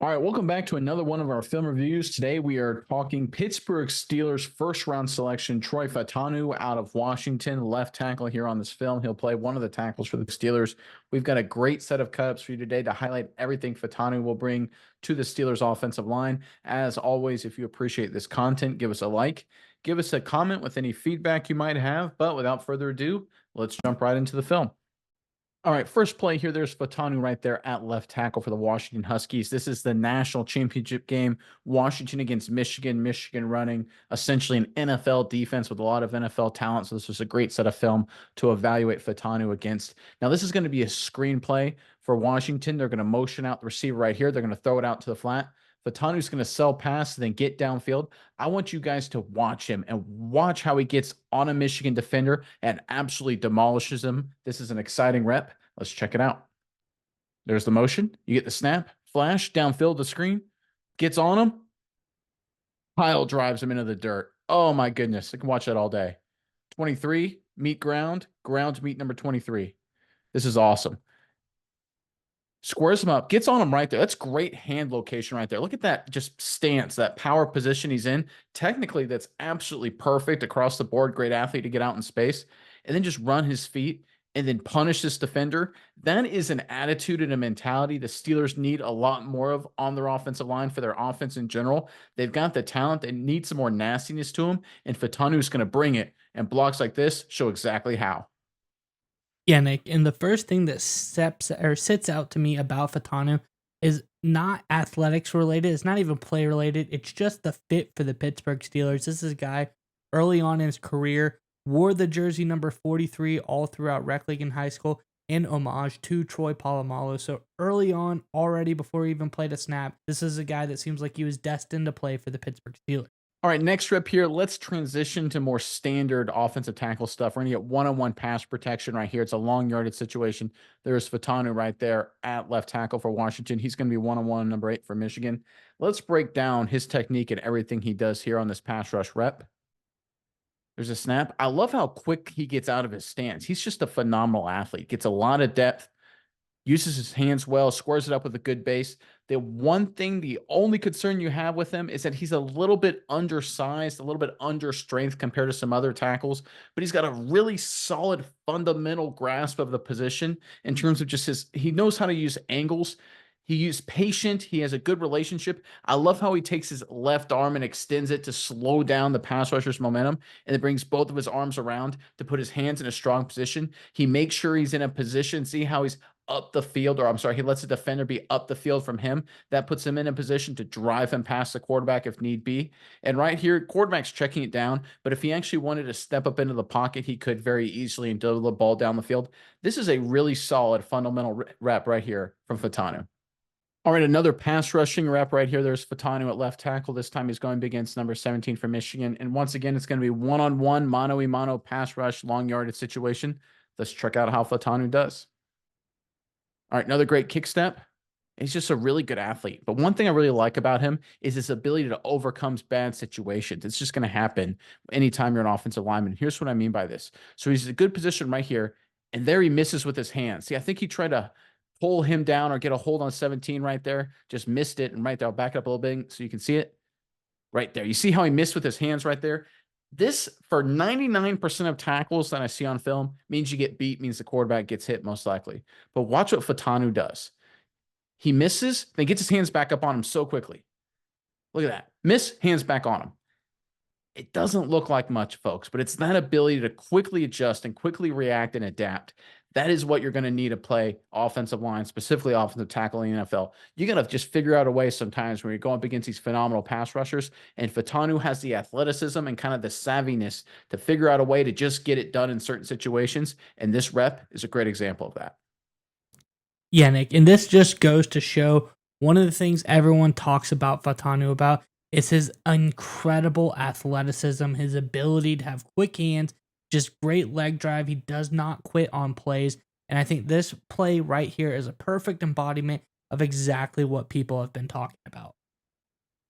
All right, welcome back to another one of our film reviews. Today we are talking Pittsburgh Steelers first round selection, Troy Fautanu out of Washington, left tackle here on this film. He'll play one of the tackles for the Steelers. We've got a great set of cuts for you today to highlight everything Fautanu will bring to the Steelers offensive line. As always, if you appreciate this content, give us a like, give us a comment with any feedback you might have. But without further ado, let's jump right into the film. All right, first play here. There's Fautanu right there at left tackle for the Washington Huskies. This is the national championship game. Washington against Michigan. Michigan running essentially an NFL defense with a lot of NFL talent. So this was a great set of film to evaluate Fautanu against. Now, this is going to be a screenplay for Washington. They're going to motion out the receiver right here. They're going to throw it out to the flat. Fautanu's going to sell pass and then get downfield. I want you guys to watch him and watch how he gets on a Michigan defender and absolutely demolishes him. This is an exciting rep. Let's check it out. There's the motion. You get the snap, flash, downfield the screen, gets on him, pile drives him into the dirt. Oh my goodness. I can watch that all day. 23, meet ground, ground meet number 23. This is awesome. Squares him up, gets on him right there. That's great hand location right there. Look at that just stance, that power position he's in. Technically, that's absolutely perfect across the board. Great athlete to get out in space and then just run his feet and then punish this defender. That is an attitude and a mentality the Steelers need a lot more of on their offensive line for their offense in general. They've got the talent. They need some more nastiness to them, and Fautanu's going to bring it, and blocks like this show exactly how. Yeah, Nick. And the first thing that sits out to me about Fautanu is not athletics related. It's not even play related. It's just the fit for the Pittsburgh Steelers. This is a guy early on in his career wore the jersey number 43 all throughout rec league in high school in homage to Troy Polamalu. So early on, already before he even played a snap, this is a guy that seems like he was destined to play for the Pittsburgh Steelers. All right, next rep here. Let's transition to more standard offensive tackle stuff. We're going to get one-on-one pass protection right here. It's a long yardage situation. There's Fautanu right there at left tackle for Washington. He's going to be one-on-one number 8 for Michigan. Let's break down his technique and everything he does here on this pass rush rep. There's a snap. I love how quick he gets out of his stance. He's just a phenomenal athlete. Gets a lot of depth, uses his hands well, squares it up with a good base. The only concern you have with him is that he's a little bit undersized, a little bit under strength compared to some other tackles, but he's got a really solid fundamental grasp of the position in terms of just he knows how to use angles. He's patient. He has a good relationship. I love how he takes his left arm and extends it to slow down the pass rusher's momentum, and it brings both of his arms around to put his hands in a strong position. He makes sure he's in a position. See how he's up the field, or I'm sorry, he lets the defender be up the field from him. That puts him in a position to drive him past the quarterback if need be. And right here, quarterback's checking it down, but if he actually wanted to step up into the pocket, he could very easily and deliver the ball down the field. This is a really solid fundamental rep right here from Fautanu. All right, another pass rushing rep right here. There's Fautanu at left tackle. This time he's going against number 17 for Michigan. And once again, it's going to be one-on-one, mano-a-mano pass rush, long yardage situation. Let's check out how Fautanu does. All right, another great kick step. He's just a really good athlete. But one thing I really like about him is his ability to overcome bad situations. It's just going to happen anytime you're an offensive lineman. Here's what I mean by this. So he's in a good position right here, and there he misses with his hands. See, I think he tried to pull him down or get a hold on 17 right there. Just missed it. And right there, I'll back up a little bit so you can see it. Right there. You see how he missed with his hands right there? This, for 99% of tackles that I see on film, means you get beat, means the quarterback gets hit most likely. But watch what Fautanu does. He misses, then gets his hands back up on him so quickly. Look at that. Miss, hands back on him. It doesn't look like much, folks, but it's that ability to quickly adjust and quickly react and adapt. That is what you're going to need to play offensive line, specifically offensive tackle in the NFL. You're going to just figure out a way sometimes when you're going up against these phenomenal pass rushers, and Fautanu has the athleticism and kind of the savviness to figure out a way to just get it done in certain situations, and this rep is a great example of that. Yeah, Nick, and this just goes to show one of the things everyone talks about Fautanu about is his incredible athleticism, his ability to have quick hands, just great leg drive. He does not quit on plays. And I think this play right here is a perfect embodiment of exactly what people have been talking about.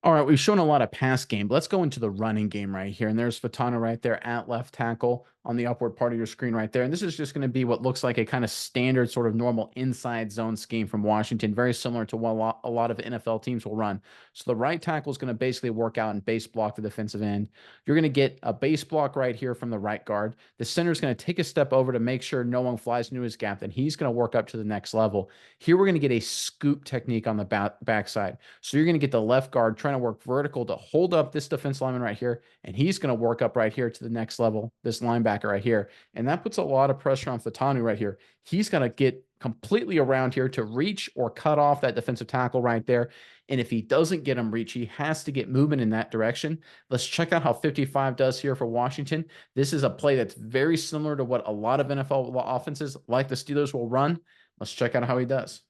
All right, we've shown a lot of pass game. Let's go into the running game right here. And there's Fautanu right there at left tackle on the upward part of your screen right there. And this is just going to be what looks like a kind of standard sort of normal inside zone scheme from Washington, very similar to what a lot of NFL teams will run. So the right tackle is going to basically work out and base block the defensive end. You're going to get a base block right here from the right guard. The center is going to take a step over to make sure no one flies into his gap. Then he's going to work up to the next level. Here we're going to get a scoop technique on the backside. So you're going to get the left guard trying to work vertical to hold up this defense lineman right here, and he's going to work up right here to the next level, this linebacker right here. And that puts a lot of pressure on Fautanu right here. He's going to get completely around here to reach or cut off that defensive tackle right there. And if he doesn't get him reach, he has to get movement in that direction. Let's check out how 55 does here for Washington. This is a play that's very similar to what a lot of NFL offenses like the Steelers will run. Let's check out how he does.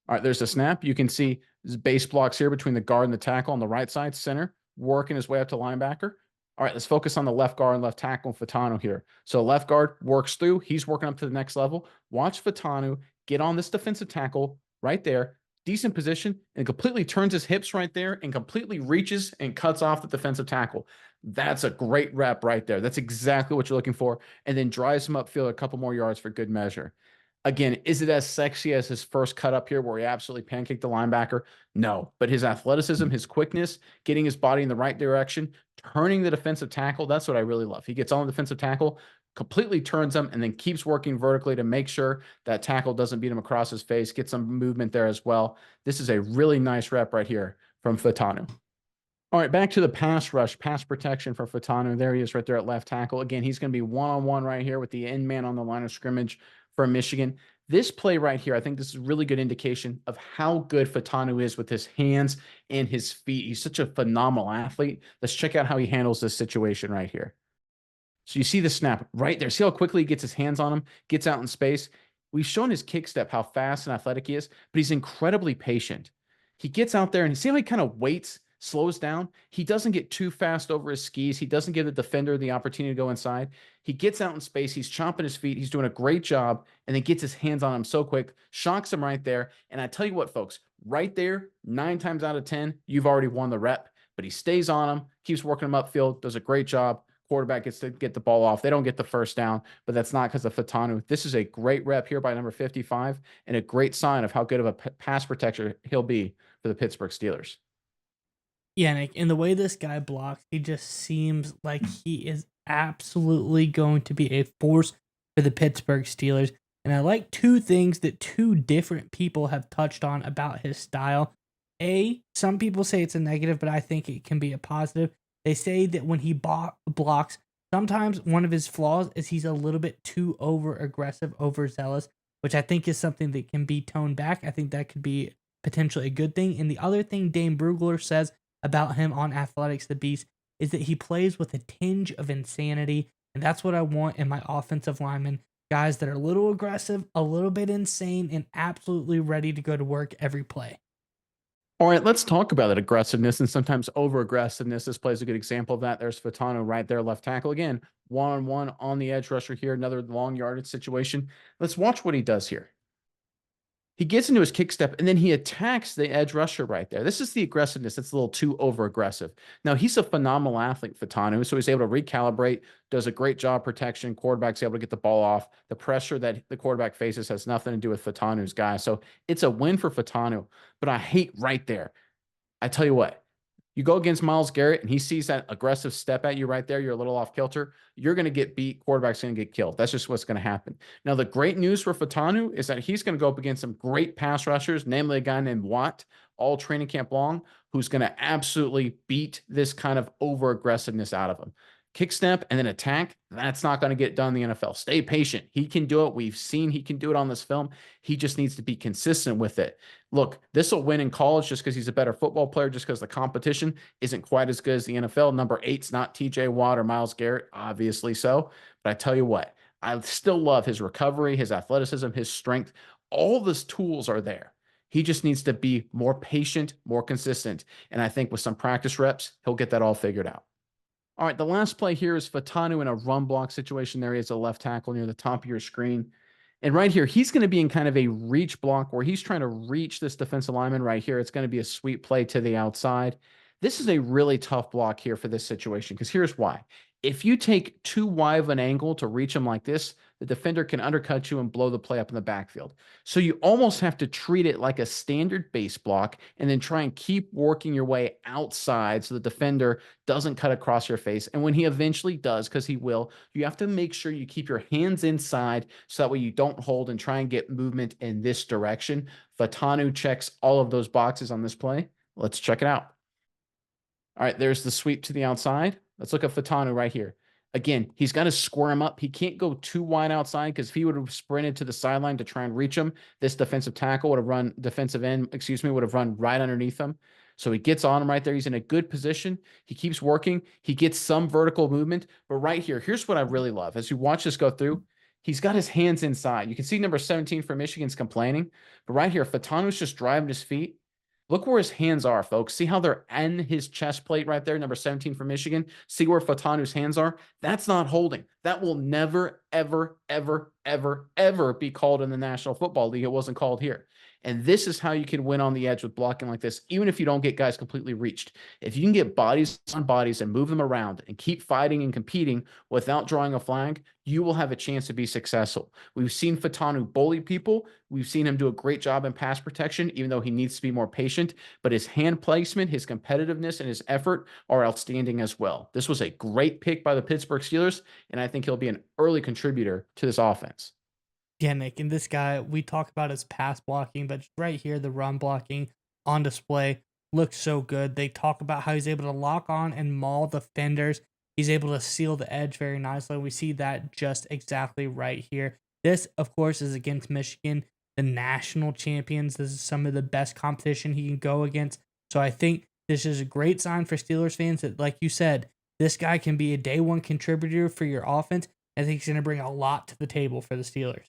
All right, there's the snap. You can see his base blocks here between the guard and the tackle on the right side, center, working his way up to linebacker. All right, let's focus on the left guard and left tackle, Fautanu here. So left guard works through. He's working up to the next level. Watch Fautanu get on this defensive tackle right there, decent position, and completely turns his hips right there and completely reaches and cuts off the defensive tackle. That's a great rep right there. That's exactly what you're looking for. And then drives him upfield a couple more yards for good measure. Again, is it as sexy as his first cut up here where he absolutely pancaked the linebacker? No, but his athleticism, his quickness, getting his body in the right direction, turning the defensive tackle, that's what I really love. He gets on the defensive tackle, completely turns him, and then keeps working vertically to make sure that tackle doesn't beat him across his face, get some movement there as well. This is a really nice rep right here from Fautanu. All right, back to the pass rush, pass protection for Fautanu. There he is right there at left tackle. Again, he's going to be one-on-one right here with the end man on the line of scrimmage for Michigan. This play right here, I think this is a really good indication of how good Fautanu is with his hands and his feet. He's such a phenomenal athlete. Let's check out how he handles this situation right here. So you see the snap right there. See how quickly he gets his hands on him, gets out in space. We've shown his kick step, how fast and athletic he is, but he's incredibly patient. He gets out there and you see how he kind of waits, slows down. He doesn't get too fast over his skis. He doesn't give the defender the opportunity to go inside. He gets out in space. He's chomping his feet. He's doing a great job, and then gets his hands on him so quick, shocks him right there. And I tell you what, folks, right there, 9 times out of 10, you've already won the rep. But he stays on him, keeps working him upfield, does a great job. Quarterback gets to get the ball off. They don't get the first down, but that's not because of Fautanu. This is a great rep here by number 55 and a great sign of how good of a pass protector he'll be for the Pittsburgh Steelers. Yeah, Nick, and the way this guy blocks, he just seems like he is absolutely going to be a force for the Pittsburgh Steelers. And I like two things that two different people have touched on about his style. Some people say it's a negative, but I think it can be a positive. They say that when he blocks, sometimes one of his flaws is he's a little bit too over aggressive, overzealous, which I think is something that can be toned back. I think that could be potentially a good thing. And the other thing Dane Brugler says about him on Athletics the Beast is that he plays with a tinge of insanity, and that's what I want in my offensive linemen. Guys that are a little aggressive, a little bit insane, and absolutely ready to go to work every play. All right, let's talk about that aggressiveness and sometimes over-aggressiveness. This play is a good example of that. There's Fautanu right there, left tackle. Again, one-on-one on the edge rusher here, another long yardage situation. Let's watch what he does here. He gets into his kick step, and then he attacks the edge rusher right there. This is the aggressiveness. That's a little too over-aggressive. Now, he's a phenomenal athlete, Fautanu, so he's able to recalibrate, does a great job protection. Quarterback's able to get the ball off. The pressure that the quarterback faces has nothing to do with Fautanu's guy. So it's a win for Fautanu, but I hate right there. I tell you what, you go against Myles Garrett and he sees that aggressive step at you right there, you're a little off kilter, you're going to get beat, quarterback's going to get killed. That's just what's going to happen. Now, the great news for Fautanu is that he's going to go up against some great pass rushers, namely a guy named Watt, all training camp long, who's going to absolutely beat this kind of over-aggressiveness out of him. Kick snap and then attack, that's not going to get done in the NFL. Stay patient. He can do it. We've seen he can do it on this film. He just needs to be consistent with it. Look, this will win in college just because he's a better football player, just because the competition isn't quite as good as the NFL. Number 8's not TJ Watt or Myles Garrett, obviously so. But I tell you what, I still love his recovery, his athleticism, his strength. All those tools are there. He just needs to be more patient, more consistent. And I think with some practice reps, he'll get that all figured out. All right, the last play here is Fautanu in a run block situation. There he is, a left tackle near the top of your screen. And right here, he's going to be in kind of a reach block where he's trying to reach this defensive lineman right here. It's going to be a sweep play to the outside. This is a really tough block here for this situation because here's why. If you take too wide of an angle to reach him like this, the defender can undercut you and blow the play up in the backfield. So you almost have to treat it like a standard base block and then try and keep working your way outside so the defender doesn't cut across your face. And when he eventually does, because he will, you have to make sure you keep your hands inside so that way you don't hold and try and get movement in this direction. Fautanu checks all of those boxes on this play. Let's check it out. All right, there's the sweep to the outside. Let's look at Fautanu right here. Again, he's got to square him up. He can't go too wide outside because if he would have sprinted to the sideline to try and reach him, this defensive tackle would have run, defensive end, excuse me, would have run right underneath him. So he gets on him right there. He's in a good position. He keeps working. He gets some vertical movement. But right here, here's what I really love. As you watch this go through, he's got his hands inside. You can see number 17 for Michigan's complaining. But right here, Fautanu's just driving his feet. Look where his hands are, folks. See how they're in his chest plate right there, number 17 for Michigan? See where Fautanu's hands are? That's not holding. That will never, ever, ever, ever, ever be called in the National Football League. It wasn't called here. And this is how you can win on the edge with blocking like this, even if you don't get guys completely reached. If you can get bodies on bodies and move them around and keep fighting and competing without drawing a flag, you will have a chance to be successful. We've seen Fautanu bully people. We've seen him do a great job in pass protection, even though he needs to be more patient. But his hand placement, his competitiveness, and his effort are outstanding as well. This was a great pick by the Pittsburgh Steelers, and I think he'll be an early contributor to this offense. Yeah, Nick, and this guy, we talk about his pass blocking, but right here, the run blocking on display looks so good. They talk about how he's able to lock on and maul defenders. He's able to seal the edge very nicely. We see that just exactly right here. This, of course, is against Michigan, the national champions. This is some of the best competition he can go against. So I think this is a great sign for Steelers fans that, like you said, this guy can be a day one contributor for your offense. I think he's going to bring a lot to the table for the Steelers.